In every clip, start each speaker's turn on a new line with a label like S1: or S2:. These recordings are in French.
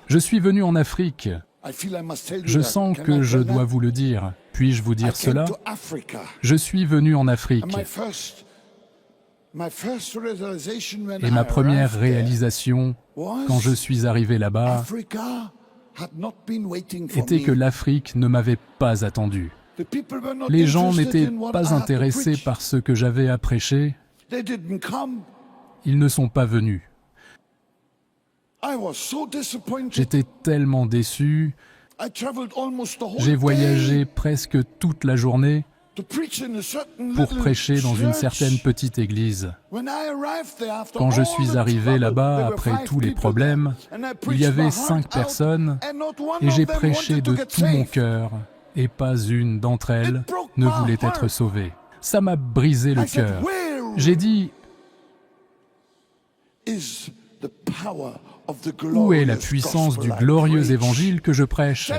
S1: Je suis venu en Afrique. Je sens que je dois vous le dire. Puis-je vous dire cela? Je suis venu en Afrique. Et ma première réalisation, quand je suis arrivé là-bas, était que l'Afrique ne m'avait pas attendu. Les gens n'étaient pas intéressés par ce que j'avais à prêcher. Ils ne sont pas venus. J'étais tellement déçu. J'ai voyagé presque toute la journée pour prêcher dans une certaine petite église. Quand je suis arrivé là-bas, après tous les problèmes, il y avait 5 personnes et j'ai prêché de tout mon cœur et pas une d'entre elles ne voulait être sauvée. Ça m'a brisé le cœur. J'ai dit, où est la puissance du glorieux évangile que je prêche?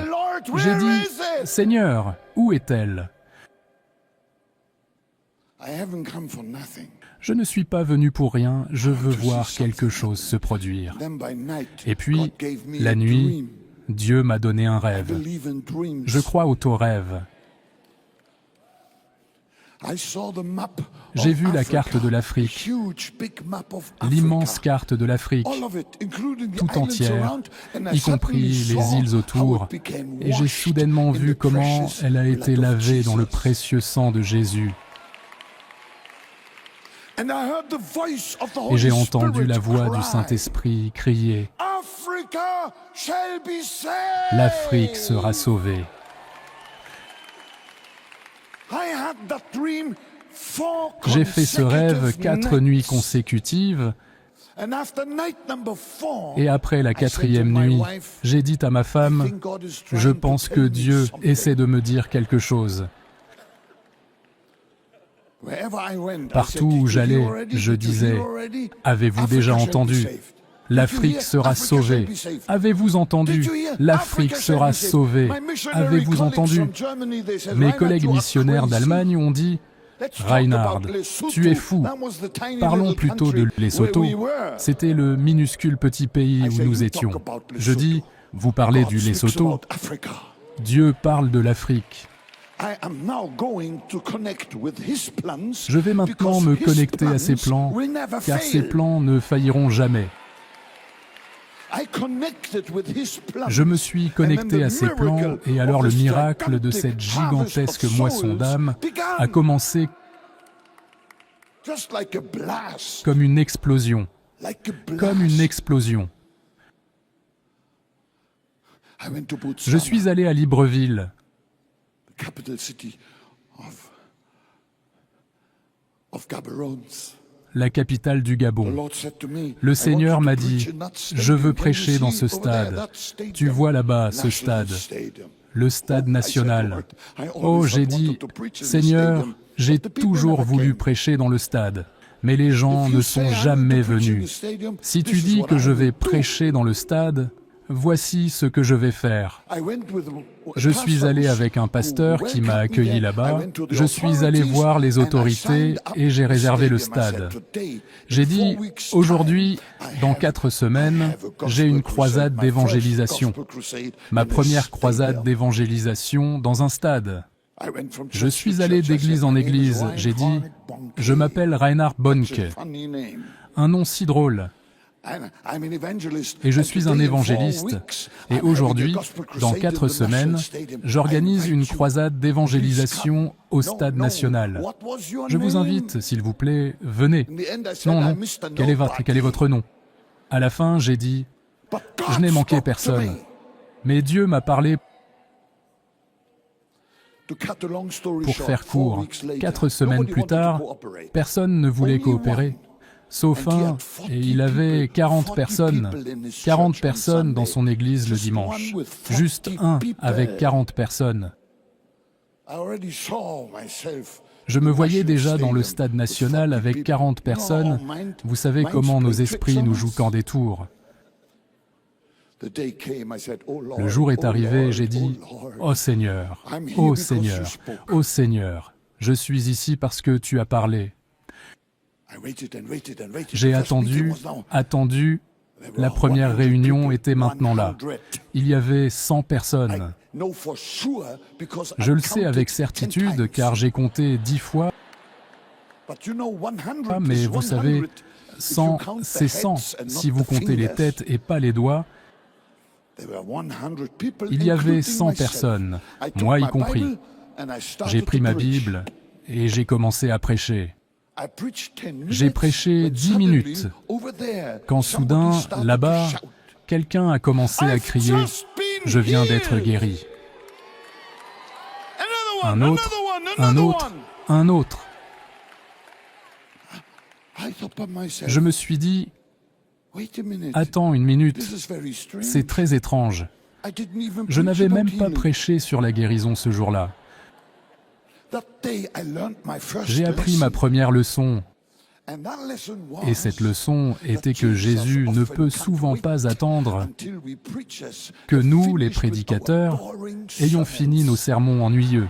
S1: J'ai dit, Seigneur, où est-elle? Je ne suis pas venu pour rien, je veux voir quelque chose se produire. Et puis, la nuit, Dieu m'a donné un rêve. Je crois au taux rêve. J'ai vu la carte de l'Afrique, l'immense carte de l'Afrique, tout entière, y compris les îles autour, et j'ai soudainement vu comment elle a été lavée dans le précieux sang de Jésus. Et j'ai entendu la voix du Saint-Esprit crier « L'Afrique sera sauvée ». J'ai fait ce rêve 4 nuits consécutives, et après la 4e nuit, j'ai dit à ma femme, « Je pense que Dieu essaie de me dire quelque chose ». Partout où j'allais, je disais, « Avez-vous déjà entendu? L'Afrique sera sauvée. Avez-vous entendu? L'Afrique sera sauvée. Avez-vous entendu ?» Mes collègues missionnaires d'Allemagne ont dit, « Reinhard, tu es fou. Parlons plutôt de Lesotho. » C'était le minuscule petit pays où nous étions. Je dis, « Vous parlez du Lesotho. Dieu parle de l'Afrique. » Je vais maintenant me connecter à ses plans, car ses plans ne failliront jamais. Je me suis connecté à ses plans, et alors le miracle de cette gigantesque moisson d'âmes a commencé comme une explosion. Comme une explosion. Je suis allé à Libreville, la capitale du Gabon. Le Seigneur m'a dit, « Je veux prêcher dans ce stade. Tu vois là-bas ce stade, le stade national. » Oh, j'ai dit, « Seigneur, j'ai toujours voulu prêcher dans le stade, mais les gens ne sont jamais venus. Si tu dis que je vais prêcher dans le stade, voici ce que je vais faire. » Je suis allé avec un pasteur qui m'a accueilli là-bas. Je suis allé voir les autorités et j'ai réservé le stade. J'ai dit, aujourd'hui, dans 4 semaines, j'ai une croisade d'évangélisation. Ma première croisade d'évangélisation dans un stade. Je suis allé d'église en église. J'ai dit, je m'appelle Reinhard Bonnke. Un nom si drôle. Et je suis un évangéliste. Et aujourd'hui, dans 4 semaines, j'organise une croisade d'évangélisation au Stade national. Je vous invite, s'il vous plaît, venez. Non, non, quel est votre nom? À la fin, j'ai dit, je n'ai manqué personne. Mais Dieu m'a parlé. Pour faire court, 4 semaines plus tard, personne ne voulait coopérer. Sauf un, et il avait 40 personnes dans son église le dimanche. Juste un avec 40 personnes. Je me voyais déjà dans le stade national avec 40 personnes. Vous savez comment nos esprits nous jouent quand des tours. Le jour est arrivé, j'ai dit, « Oh Seigneur, oh Seigneur, oh Seigneur, je suis ici parce que tu as parlé. » J'ai attendu, La première réunion était maintenant là. Il y avait 100 personnes. Je le sais avec certitude car j'ai compté 10 fois, mais vous savez, 100, c'est 100 si vous comptez les têtes et pas les doigts. Il y avait 100 personnes, moi y compris. J'ai pris ma Bible et j'ai commencé à prêcher. J'ai prêché 10 minutes, quand soudain, là-bas, quelqu'un a commencé à crier « Je viens d'être guéri ». Un autre, un autre, un autre. Je me suis dit « Attends une minute, c'est très étrange. Je n'avais même pas prêché sur la guérison ce jour-là. J'ai appris ma première leçon, et cette leçon était que Jésus ne peut souvent pas attendre que nous, les prédicateurs, ayons fini nos sermons ennuyeux.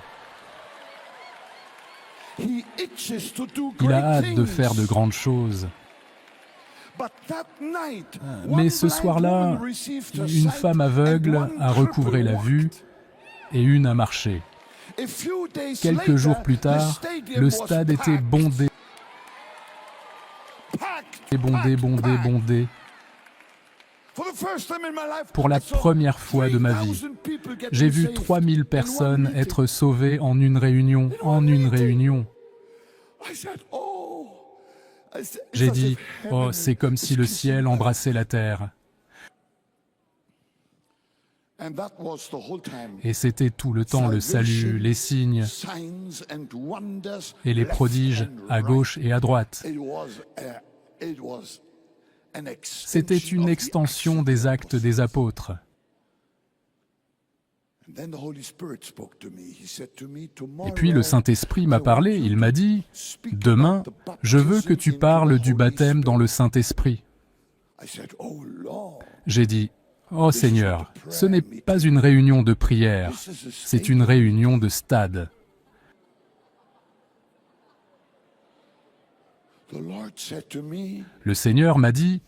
S1: Il a hâte de faire de grandes choses. Mais ce soir-là, une femme aveugle a recouvré la vue et une a marché. Quelques jours plus tard, le stade était bondé, bondé. Pour la première fois de ma vie, j'ai vu 3000 personnes être sauvées en une réunion, J'ai dit, « Oh, c'est comme si le ciel embrassait la terre. » Et c'était tout le temps le salut, les signes et les prodiges à gauche et à droite. C'était une extension des actes des apôtres. Et puis le Saint-Esprit m'a parlé, il m'a dit, « Demain, je veux que tu parles du baptême dans le Saint-Esprit. » J'ai dit, « Oh Seigneur, ce n'est pas une réunion de prière, c'est une réunion de stade. » Le Seigneur m'a dit,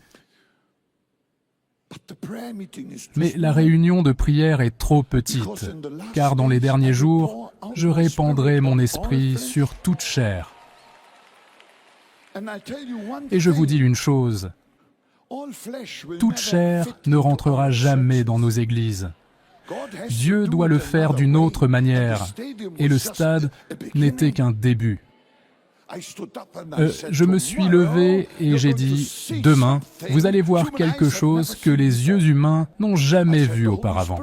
S1: « Mais la réunion de prière est trop petite, car dans les derniers jours, je répandrai mon esprit sur toute chair. Et je vous dis une chose, toute chair ne rentrera jamais dans nos églises. Dieu doit le faire d'une autre manière, et le stade n'était qu'un début. Je me suis levé et j'ai dit, « Demain, vous allez voir quelque chose que les yeux humains n'ont jamais vu auparavant. »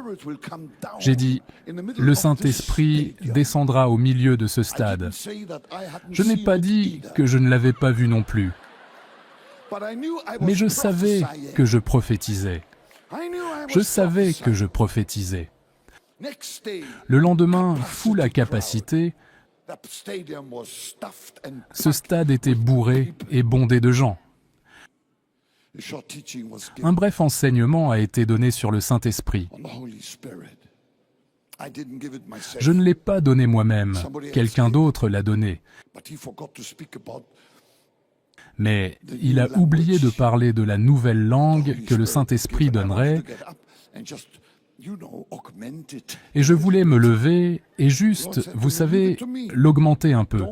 S1: J'ai dit, « Le Saint-Esprit descendra au milieu de ce stade. » Je n'ai pas dit que je ne l'avais pas vu non plus. Mais je savais que je prophétisais. Je savais que je prophétisais. Le lendemain, foule à capacité, ce stade était bourré et bondé de gens. Un bref enseignement a été donné sur le Saint-Esprit. Je ne l'ai pas donné moi-même, quelqu'un d'autre l'a donné. Mais il a oublié de parler de la nouvelle langue que le Saint-Esprit donnerait, et je voulais me lever et juste, vous savez, l'augmenter un peu.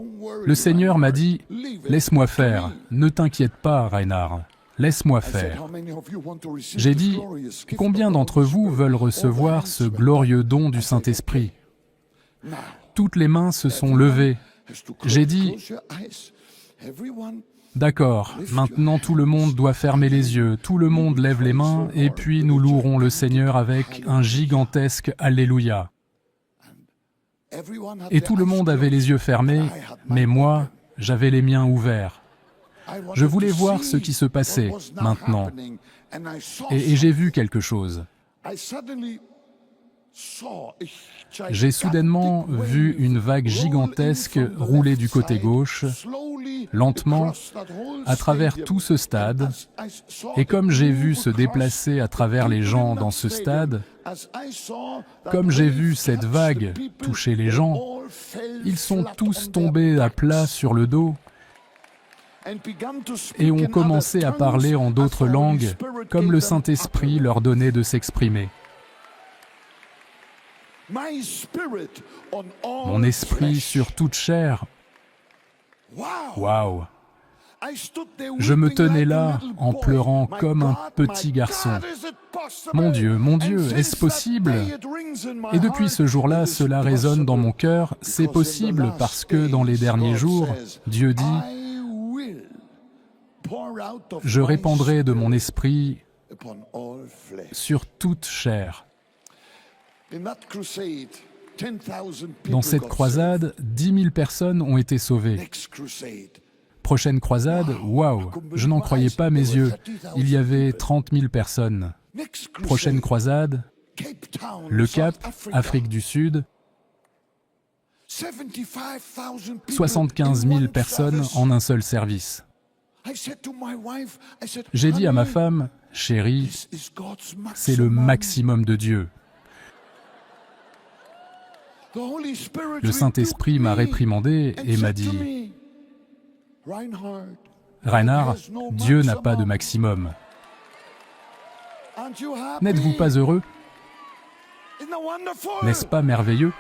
S1: Le Seigneur m'a dit, « Laisse-moi faire, ne t'inquiète pas, Reinhard, laisse-moi faire. » J'ai dit, « Combien d'entre vous veulent recevoir ce glorieux don du Saint-Esprit ?» Toutes les mains se sont levées. J'ai dit, « D'accord, maintenant tout le monde doit fermer les yeux, tout le monde lève les mains, et puis nous louerons le Seigneur avec un gigantesque Alléluia. » Et tout le monde avait les yeux fermés, mais moi, j'avais les miens ouverts. Je voulais voir ce qui se passait maintenant, et j'ai vu quelque chose. J'ai soudainement vu une vague gigantesque rouler du côté gauche, lentement, à travers tout ce stade, et comme j'ai vu se déplacer à travers les gens dans ce stade, comme j'ai vu cette vague toucher les gens, ils sont tous tombés à plat sur le dos, et ont commencé à parler en d'autres langues, comme le Saint-Esprit leur donnait de s'exprimer. Mon esprit sur toute chair. Waouh! Je me tenais là en pleurant comme un petit garçon. Mon Dieu, est-ce possible? Et depuis ce jour-là, cela résonne dans mon cœur. C'est possible parce que dans les derniers jours, Dieu dit, « Je répandrai de mon esprit sur toute chair. » Dans cette croisade, 10 000 personnes ont été sauvées. Prochaine croisade, waouh, je n'en croyais pas mes yeux. Il y avait 30 000 personnes. Prochaine croisade, le Cap, Afrique du Sud, 75 000 personnes en un seul service. J'ai dit à ma femme, « Chérie, c'est le maximum de Dieu. » Le Saint-Esprit m'a réprimandé et m'a dit, « Reinhard, Dieu n'a pas de maximum. N'êtes-vous pas heureux? N'est-ce pas merveilleux?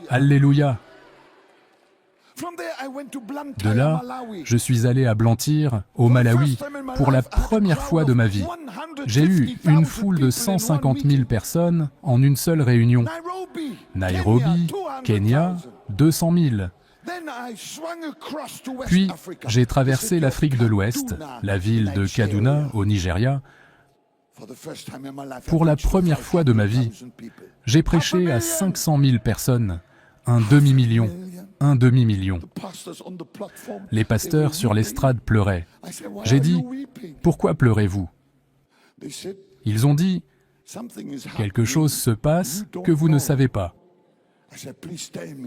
S1: Alléluia! » De là, je suis allé à Blantyre, au Malawi, pour la première fois de ma vie. J'ai eu une foule de 150 000 personnes en une seule réunion. Nairobi, Kenya, 200 000. Puis, j'ai traversé l'Afrique de l'Ouest, la ville de Kaduna, au Nigeria. Pour la première fois de ma vie, j'ai prêché à 500 000 personnes, un demi-million. Les pasteurs sur l'estrade pleuraient. J'ai dit, « Pourquoi pleurez-vous » Ils ont dit, « Quelque chose se passe que vous ne savez pas. »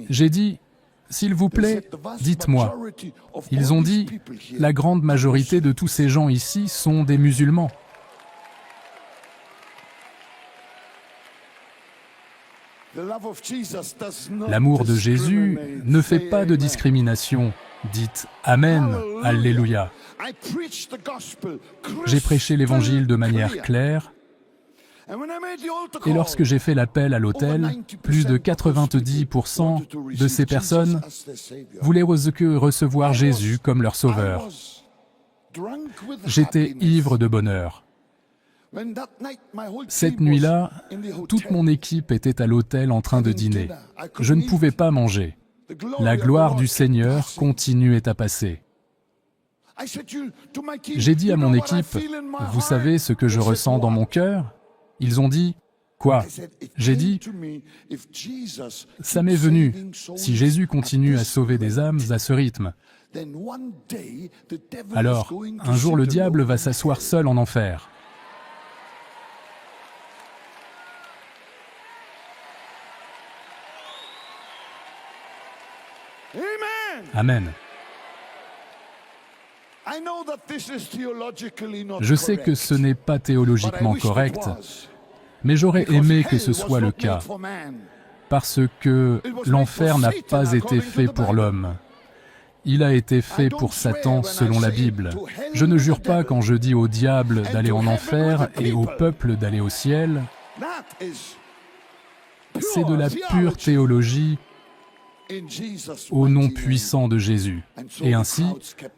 S1: J'ai dit, « S'il vous plaît, dites-moi. » Ils ont dit, « La grande majorité de tous ces gens ici sont des musulmans. » L'amour de Jésus ne fait pas de discrimination. Dites Amen, Alléluia. J'ai prêché l'Évangile de manière claire. Et lorsque j'ai fait l'appel à l'autel, plus de 90% de ces personnes voulaient recevoir Jésus comme leur sauveur. J'étais ivre de bonheur. Cette nuit-là, toute mon équipe était à l'autel en train de dîner. Je ne pouvais pas manger. La gloire du Seigneur continuait à passer. J'ai dit à mon équipe, « Vous savez ce que je ressens dans mon cœur ?» Ils ont dit, « Quoi ?» J'ai dit, « Ça m'est venu. Si Jésus continue à sauver des âmes à ce rythme, alors un jour le diable va s'asseoir seul en enfer. » Amen. Je sais que ce n'est pas théologiquement correct, mais j'aurais aimé que ce soit le cas, parce que l'enfer n'a pas été fait pour l'homme. Il a été fait pour Satan selon la Bible. Je ne jure pas quand je dis au diable d'aller en enfer et au peuple d'aller au ciel. C'est de la pure théologie au nom puissant de Jésus. Et ainsi,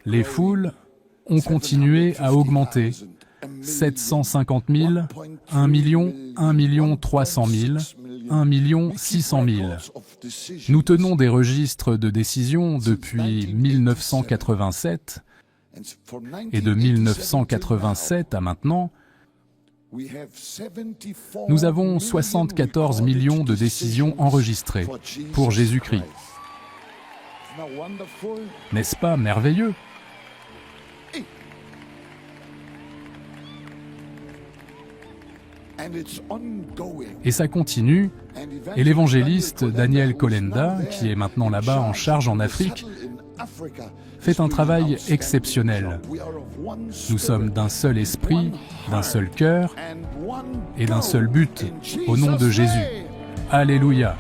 S1: les foules ont continué à augmenter. 750 000, 1 million, 1 300 000, 1 600 000. Nous tenons des registres de décision depuis 1987, et de 1987 à maintenant, nous avons 74 millions de décisions enregistrées pour Jésus-Christ. N'est-ce pas merveilleux? Et ça continue, et l'évangéliste Daniel Kolenda, qui est maintenant là-bas en charge en Afrique, fait un travail exceptionnel. Nous sommes d'un seul esprit, d'un seul cœur et d'un seul but, au nom de Jésus. Alléluia!